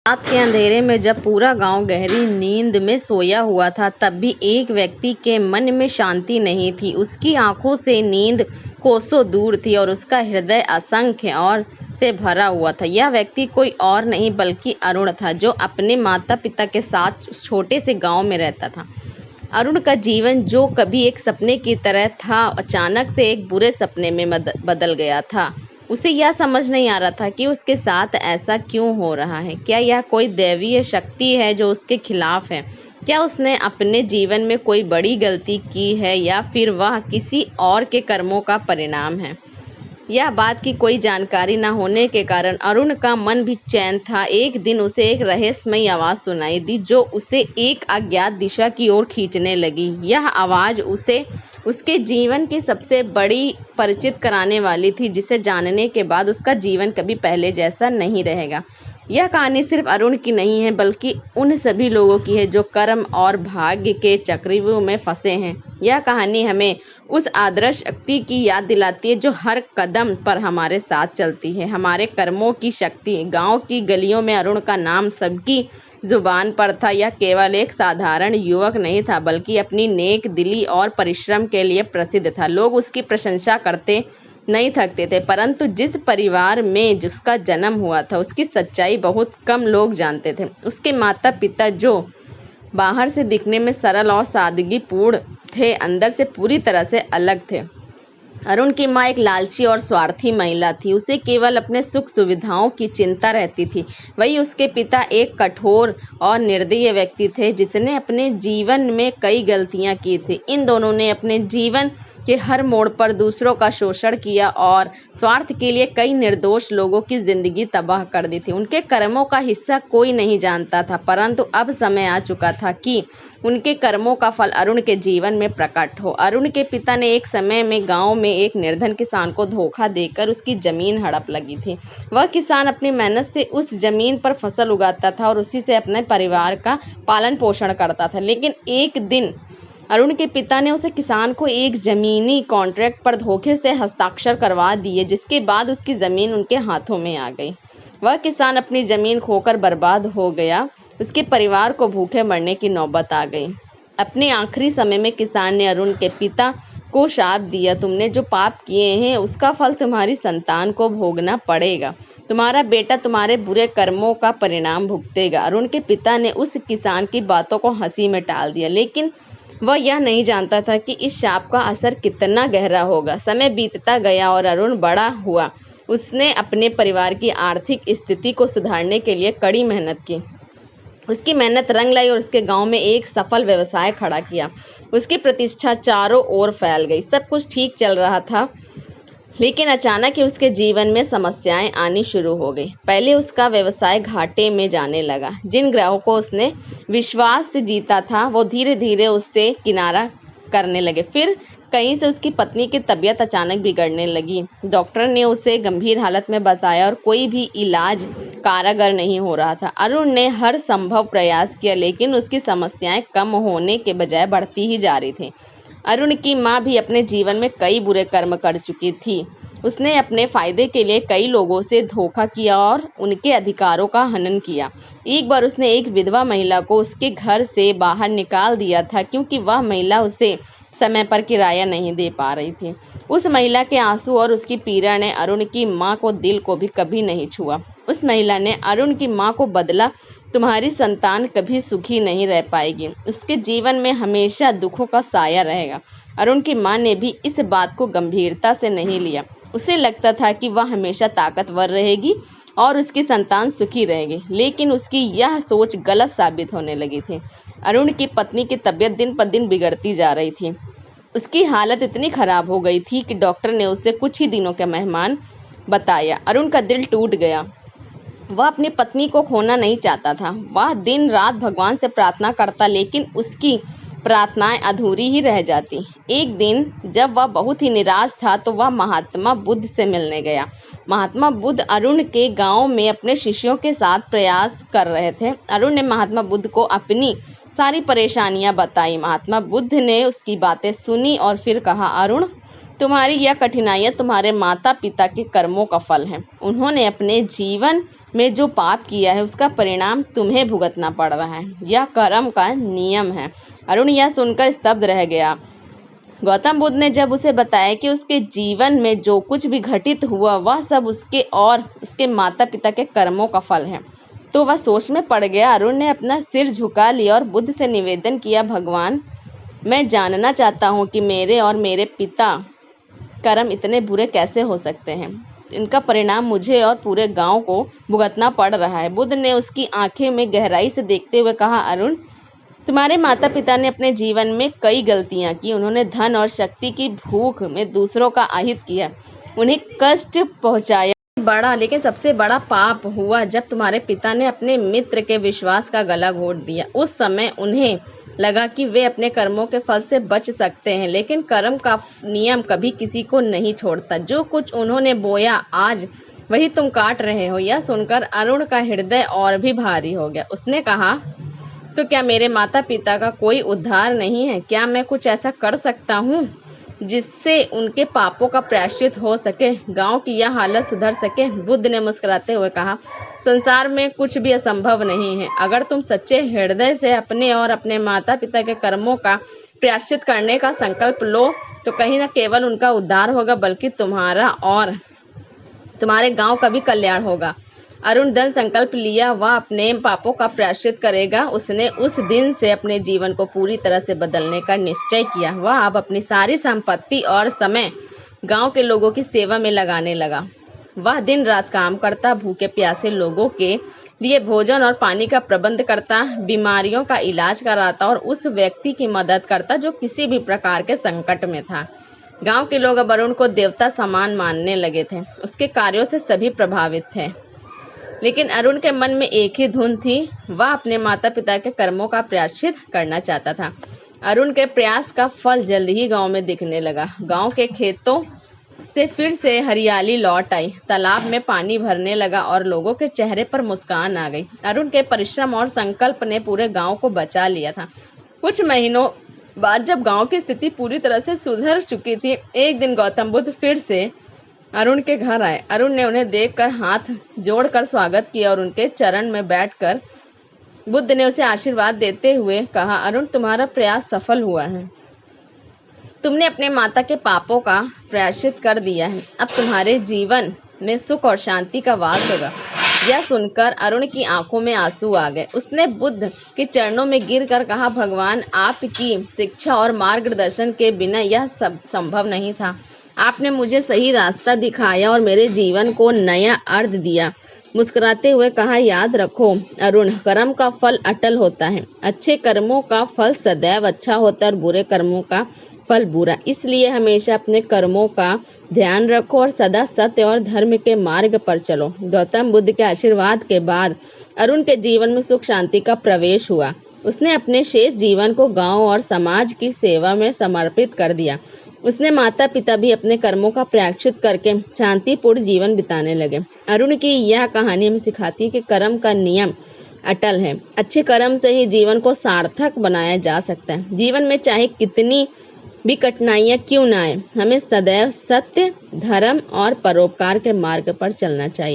रात के अंधेरे में जब पूरा गांव गहरी नींद में सोया हुआ था, तब भी एक व्यक्ति के मन में शांति नहीं थी। उसकी आंखों से नींद कोसों दूर थी और उसका हृदय असंख्य और से भरा हुआ था। यह व्यक्ति कोई और नहीं बल्कि अरुण था, जो अपने माता पिता के साथ छोटे से गांव में रहता था। अरुण का जीवन, जो कभी एक सपने की तरह था, अचानक से एक बुरे सपने में बदल गया था। उसे यह समझ नहीं आ रहा था कि उसके साथ ऐसा क्यों हो रहा है। क्या यह कोई दैवीय शक्ति है जो उसके खिलाफ है? क्या उसने अपने जीवन में कोई बड़ी गलती की है, या फिर वह किसी और के कर्मों का परिणाम है? यह बात की कोई जानकारी न होने के कारण अरुण का मन भी चैन था। एक दिन उसे एक रहस्यमयी आवाज़ सुनाई दी, जो उसे एक अज्ञात दिशा की ओर खींचने लगी। यह आवाज़ उसे उसके जीवन की सबसे बड़ी परिचित कराने वाली थी, जिसे जानने के बाद उसका जीवन कभी पहले जैसा नहीं रहेगा। यह कहानी सिर्फ अरुण की नहीं है, बल्कि उन सभी लोगों की है जो कर्म और भाग्य के चक्रव्यूह में फंसे हैं। यह कहानी हमें उस आदर्श शक्ति की याद दिलाती है जो हर कदम पर हमारे साथ चलती है। हमारे कर्मों की शक्ति। गांव की गलियों में अरुण का नाम सबकी जुबान पर था। यह केवल एक साधारण युवक नहीं था, बल्कि अपनी नेक दिली और परिश्रम के लिए प्रसिद्ध था। लोग उसकी प्रशंसा करते नहीं थकते थे, परंतु जिस परिवार में जिसका जन्म हुआ था, उसकी सच्चाई बहुत कम लोग जानते थे। उसके माता पिता, जो बाहर से दिखने में सरल और सादगीपूर्ण थे, अंदर से पूरी तरह से अलग थे। अरुण की माँ एक लालची और स्वार्थी महिला थी। उसे केवल अपने सुख सुविधाओं की चिंता रहती थी। वही उसके पिता एक कठोर और निर्दयी व्यक्ति थे, जिसने अपने जीवन में कई गलतियां की थी। इन दोनों ने अपने जीवन के हर मोड़ पर दूसरों का शोषण किया और स्वार्थ के लिए कई निर्दोष लोगों की जिंदगी तबाह कर दी थी। उनके कर्मों का हिस्सा कोई नहीं जानता था, परंतु अब समय आ चुका था कि उनके कर्मों का फल अरुण के जीवन में प्रकट हो। अरुण के पिता ने एक समय में गांव में एक निर्धन किसान को धोखा देकर उसकी जमीन हड़प लगी थी। वह किसान अपनी मेहनत से उस जमीन पर फसल उगाता था और उसी से अपने परिवार का पालन पोषण करता था। लेकिन एक दिन अरुण के पिता ने उसे किसान को एक जमीनी कॉन्ट्रैक्ट पर धोखे से हस्ताक्षर करवा दिए, जिसके बाद उसकी जमीन उनके हाथों में आ गई। वह किसान अपनी जमीन खोकर बर्बाद हो गया। उसके परिवार को भूखे मरने की नौबत आ गई। अपने आखिरी समय में किसान ने अरुण के पिता को शाप दिया, तुमने जो पाप किए हैं उसका फल तुम्हारी संतान को भोगना पड़ेगा। तुम्हारा बेटा तुम्हारे बुरे कर्मों का परिणाम भुगतेगा। अरुण के पिता ने उस किसान की बातों को हंसी में टाल दिया, लेकिन वह यह नहीं जानता था कि इस शाप का असर कितना गहरा होगा। समय बीतता गया और अरुण बड़ा हुआ। उसने अपने परिवार की आर्थिक स्थिति को सुधारने के लिए कड़ी मेहनत की। उसकी मेहनत रंग लाई और उसके गांव में एक सफल व्यवसाय खड़ा किया। उसकी प्रतिष्ठा चारों ओर फैल गई। सब कुछ ठीक चल रहा था, लेकिन अचानक ही उसके जीवन में समस्याएं आनी शुरू हो गई। पहले उसका व्यवसाय घाटे में जाने लगा। जिन ग्राहकों को उसने विश्वास से जीता था, वो धीरे धीरे उससे किनारा करने लगे। फिर कहीं से उसकी पत्नी की तबीयत अचानक बिगड़ने लगी। डॉक्टर ने उसे गंभीर हालत में बताया और कोई भी इलाज कारगर नहीं हो रहा था। अरुण ने हर संभव प्रयास किया, लेकिन उसकी समस्याएं कम होने के बजाय बढ़ती ही जा रही थी। अरुण की माँ भी अपने जीवन में कई बुरे कर्म कर चुकी थी। उसने अपने फायदे के लिए कई लोगों से धोखा किया और उनके अधिकारों का हनन किया। एक बार उसने एक विधवा महिला को उसके घर से बाहर निकाल दिया था, क्योंकि वह महिला उसे समय पर किराया नहीं दे पा रही थी। उस महिला के आंसू और उसकी पीड़ा ने अरुण की माँ को दिल को भी कभी नहीं छुआ। उस महिला ने अरुण की माँ को बदला, तुम्हारी संतान कभी सुखी नहीं रह पाएगी। उसके जीवन में हमेशा दुखों का साया रहेगा। अरुण की माँ ने भी इस बात को गंभीरता से नहीं लिया। उसे लगता था कि वह हमेशा ताकतवर रहेगी और उसकी संतान सुखी रहेगी, लेकिन उसकी यह सोच गलत साबित होने लगी थी। अरुण की पत्नी की तबीयत दिन पर दिन बिगड़ती जा रही थी। उसकी हालत इतनी खराब हो गई थी कि डॉक्टर ने उसे कुछ ही दिनों का मेहमान बताया। अरुण का दिल टूट गया। वह अपनी पत्नी को खोना नहीं चाहता था। वह दिन रात भगवान से प्रार्थना करता, लेकिन उसकी प्रार्थनाएं अधूरी ही रह जाती। एक दिन जब वह बहुत ही निराश था, तो वह महात्मा बुद्ध से मिलने गया। महात्मा बुद्ध अरुण के गांव में अपने शिष्यों के साथ प्रयास कर रहे थे। अरुण ने महात्मा बुद्ध को अपनी सारी परेशानियां बताई। महात्मा बुद्ध ने उसकी बातें सुनी और फिर कहा, अरुण, तुम्हारी यह कठिनाइयाँ तुम्हारे माता पिता के कर्मों का फल है। उन्होंने अपने जीवन में जो पाप किया है उसका परिणाम तुम्हें भुगतना पड़ रहा है। यह कर्म का नियम है। अरुण यह सुनकर स्तब्ध रह गया। गौतम बुद्ध ने जब उसे बताया कि उसके जीवन में जो कुछ भी घटित हुआ वह सब उसके और उसके माता पिता के कर्मों का फल है, तो वह सोच में पड़ गया। अरुण ने अपना सिर झुका लिया और बुद्ध से निवेदन किया, भगवान, मैं जानना चाहता हूँ कि मेरे और मेरे पिता कर्म इतने बुरे कैसे हो सकते हैं। इनका परिणाम मुझे और पूरे गांव को भुगतना पड़ रहा है। बुद्ध ने उसकी आंखें में गहराई से देखते हुए कहा, अरुण, तुम्हारे माता पिता ने अपने जीवन में कई गलतियां की। उन्होंने धन और शक्ति की भूख में दूसरों का अहित किया, उन्हें कष्ट पहुंचाया। लेकिन सबसे बड़ा पाप हुआ जब तुम्हारे पिता ने अपने मित्र के विश्वास का गला घोट दिया। उस समय उन्हें लगा कि वे अपने कर्मों के फल से बच सकते हैं, लेकिन कर्म का नियम कभी किसी को नहीं छोड़ता। जो कुछ उन्होंने बोया आज वही तुम काट रहे हो। यह सुनकर अरुण का हृदय और भी भारी हो गया। उसने कहा, तो क्या मेरे माता पिता का कोई उद्धार नहीं है? क्या मैं कुछ ऐसा कर सकता हूँ जिससे उनके पापों का प्रायश्चित हो सके, गांव की यह हालत सुधर सके? बुद्ध ने मुस्कुराते हुए कहा, संसार में कुछ भी असंभव नहीं है। अगर तुम सच्चे हृदय से अपने और अपने माता पिता के कर्मों का प्रायश्चित करने का संकल्प लो तो कहीं न केवल उनका उद्धार होगा बल्कि तुम्हारा और तुम्हारे गांव का भी कल्याण होगा। अरुण दृढ़ संकल्प लिया, वह अपने पापों का प्रायश्चित करेगा। उसने उस दिन से अपने जीवन को पूरी तरह से बदलने का निश्चय किया। वह अब अपनी सारी संपत्ति और समय गांव के लोगों की सेवा में लगाने लगा। वह दिन रात काम करता, भूखे प्यासे लोगों के लिए भोजन और पानी का प्रबंध करता, बीमारियों का इलाज कराता और उस व्यक्ति की मदद करता जो किसी भी प्रकार के संकट में था। गांव के लोग अब अरुण को देवता समान मानने लगे थे। उसके कार्यों से सभी प्रभावित थे, लेकिन अरुण के मन में एक ही धुन थी, वह अपने माता पिता के कर्मों का प्रायश्चित करना चाहता था। अरुण के प्रयास का फल जल्द ही गांव में दिखने लगा। गांव के खेतों से फिर से हरियाली लौट आई, तालाब में पानी भरने लगा और लोगों के चेहरे पर मुस्कान आ गई। अरुण के परिश्रम और संकल्प ने पूरे गांव को बचा लिया था। कुछ महीनों बाद जब गांव की स्थिति पूरी तरह से सुधर चुकी थी, एक दिन गौतम बुद्ध फिर से अरुण के घर आए। अरुण ने उन्हें देखकर हाथ जोड़कर स्वागत किया और उनके चरण में बैठकर बुद्ध ने उसे आशीर्वाद देते हुए कहा, अरुण, तुम्हारा प्रयास सफल हुआ है। तुमने अपने माता के पापों का प्रायश्चित कर दिया है। अब तुम्हारे जीवन में सुख और शांति का वास होगा। यह सुनकर अरुण की आंखों में आंसू आ गए। उसने बुद्ध के चरणों में गिरकर कहा, भगवान, आपकी शिक्षा और मार्गदर्शन के बिना यह सब संभव नहीं था। आपने मुझे सही रास्ता दिखाया और मेरे जीवन को नया अर्थ दिया। मुस्कुराते हुए कहा, याद रखो अरुण, कर्म का फल अटल होता है। अच्छे कर्मों का फल सदैव अच्छा होता है और बुरे कर्मों का फल बुरा। इसलिए हमेशा अपने कर्मों का ध्यान रखो और सदा सत्य और धर्म के मार्ग पर चलो। गौतम बुद्ध के आशीर्वाद के बाद अरुण के जीवन में सुख शांति का प्रवेश हुआ। उसने अपने शेष जीवन को गांव और समाज की सेवा में समर्पित कर दिया। उसने माता पिता भी अपने कर्मों का प्रायश्चित करके शांतिपूर्ण जीवन बिताने लगे। अरुण की यह कहानी हमें सिखाती है कि कर्म का नियम अटल है। अच्छे कर्म से ही जीवन को सार्थक बनाया जा सकता है। जीवन में चाहे कितनी भी कठिनाइयां क्यों ना आए, हमें सदैव सत्य, धर्म और परोपकार के मार्ग पर चलना चाहिए।